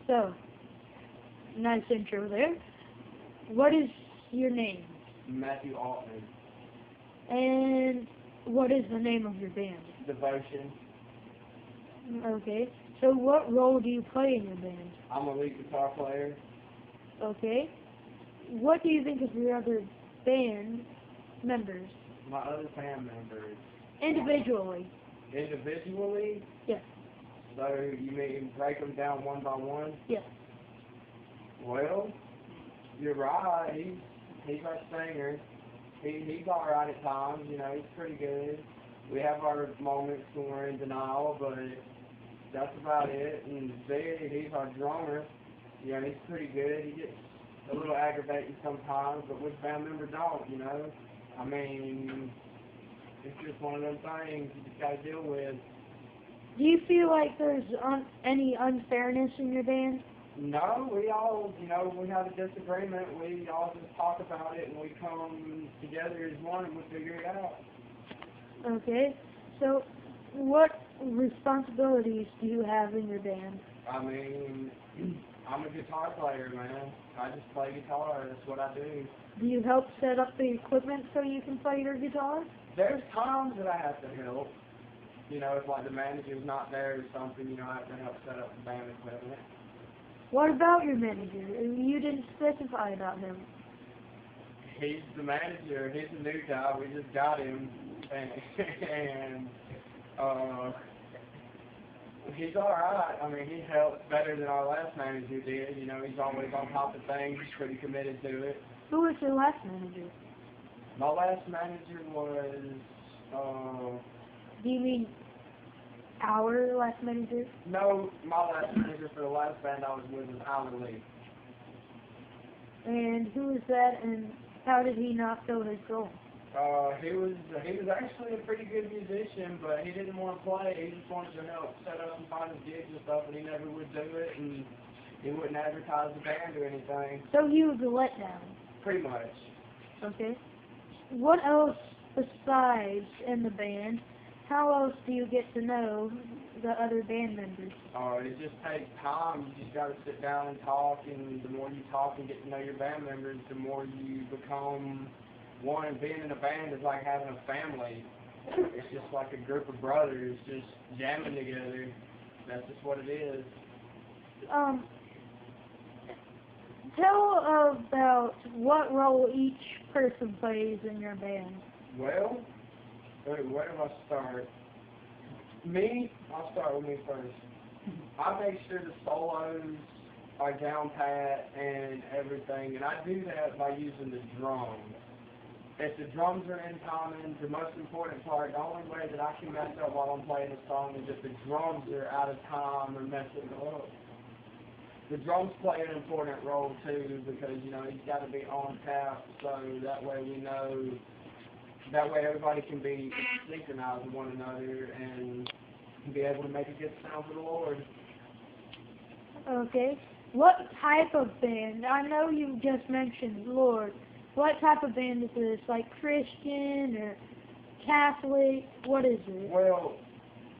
So, nice intro there. What is your name? Mathew, Aughtmen. And what is the name of your band? Devotion. Okay. So what role do you play in your band? I'm a lead guitar player. Okay. What do you think of your other band members? My other band members. Individually. Individually? Yes. So you mean break them down one by one? Yes. Well, you're right. He's our singer. He's alright at times, you know, he's pretty good. We have our moments when we're in denial, but that's about it. And Zed, he's our drummer. You know, he's pretty good. He gets a little aggravating sometimes, but which band member don't, you know? I mean, it's just one of them things you just gotta deal with. Do you feel like there's any unfairness in your band? No, we all, you know, we have a disagreement, we all just talk about it, and we come together as one and we figure it out. Okay. So, what responsibilities do you have in your band? I mean, I'm a guitar player, man. I just play guitar, that's what I do. Do you help set up the equipment so you can play your guitar? There's times that I have to help. You know, if like the manager's not there or something, you know, I have to help set up the band equipment. What about your manager? You didn't specify about him. He's the manager. He's a new guy. We just got him, and he's all right. I mean, he helps better than our last manager did. You know, he's always on top of things. He's pretty committed to it. Who was your last manager? My last manager was. Do you mean our last manager? No, my last manager for the last band I was with was hourly. And who is that, and how did he not fill his role? He was actually a pretty good musician, but he didn't want to play. He just wanted to help set up and find his gigs and stuff, and he never would do it, and he wouldn't advertise the band or anything. So he was a letdown. Pretty much. Okay. What else besides in the band? How else do you get to know the other band members? It just takes time. You just got to sit down and talk, and the more you talk and get to know your band members, the more you become one. And being in a band is like having a family. It's just like a group of brothers just jamming together. That's just what it is. Tell about what role each person plays in your band. Well, where do I start? I'll start with me first. I make sure the solos are down pat and everything, and I do that by using the drums. If the drums are in common, the most important part, the only way that I can mess up while I'm playing a song is if the drums are out of time or messing up. The drums play an important role too, because, you know, he's got to be on tap, so that way we know. That way everybody can be synchronized with one another and be able to make a good sound for the Lord. Okay. What type of band? I know you just mentioned Lord. What type of band is this? Like Christian or Catholic? What is it? Well,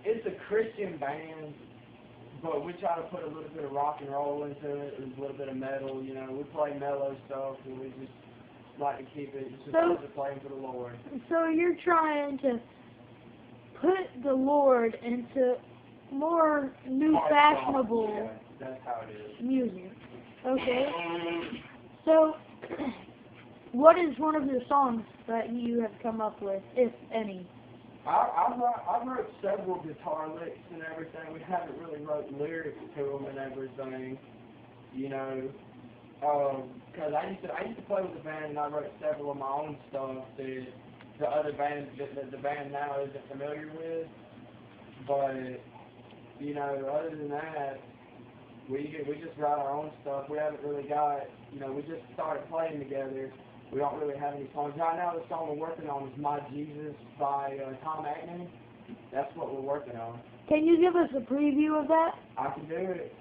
it's a Christian band, but we try to put a little bit of rock and roll into it, and a little bit of metal, you know. We play mellow stuff, and we just like to keep it just playing for the Lord. So you're trying to put the Lord into more new fashionable that's how it is. music. Okay. So what is one of your songs that you have come up with, if any? I wrote several guitar licks and everything. We haven't really wrote lyrics to them and everything, you know. Because I used to play with the band, and I wrote several of my own stuff that the other band, that the band now isn't familiar with. But, you know, other than that, we just write our own stuff. We haven't really got, you know, we just started playing together. We don't really have any songs. Right now, the song we're working on is My Jesus by Aughtmen. That's what we're working on. Can you give us a preview of that? I can do it.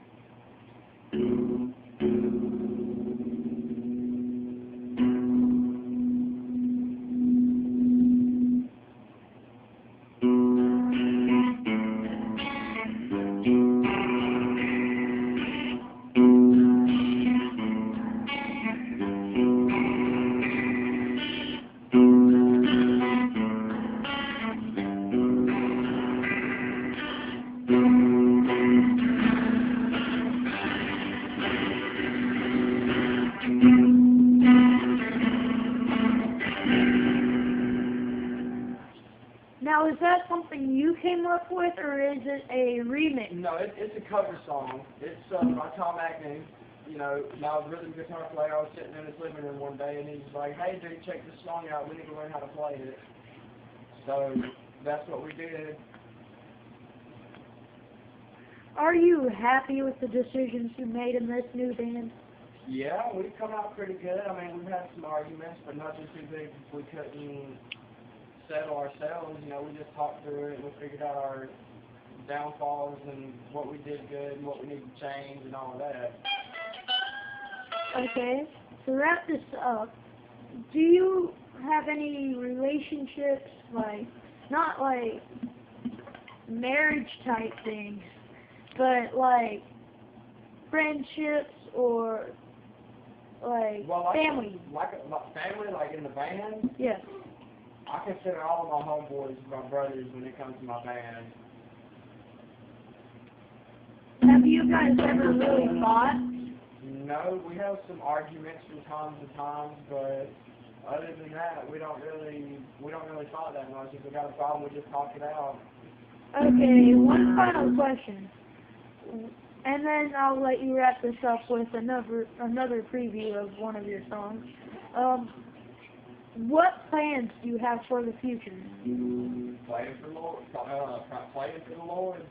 Now, is that something you came up with, or is it a remix? No, it's a cover song. It's by Tom Aughtmen. You know, my rhythm guitar player. I was sitting in his living room one day, and he's like, "Hey, dude, check this song out. We need to learn how to play it." So that's what we did. Are you happy with the decisions you made in this new band? Yeah, we've come out pretty good. I mean, we've had some arguments, but nothing too big we couldn't settle ourselves. You know, we just talked through it and we figured out our downfalls and what we did good and what we need to change and all of that. Okay, to wrap this up, do you have any relationships, like, not like marriage type things, but like friendships or like family? Like family, like in the band? Yes. I consider all of my homeboys my brothers when it comes to my band. Have you guys ever really fought? No, we have some arguments from time to time, but other than that, we don't really fight that much. If we got a problem, we just talk it out. Okay, one final question, and then I'll let you wrap this up with another preview of one of your songs. What plans do you have for the future? Playing for the Lord.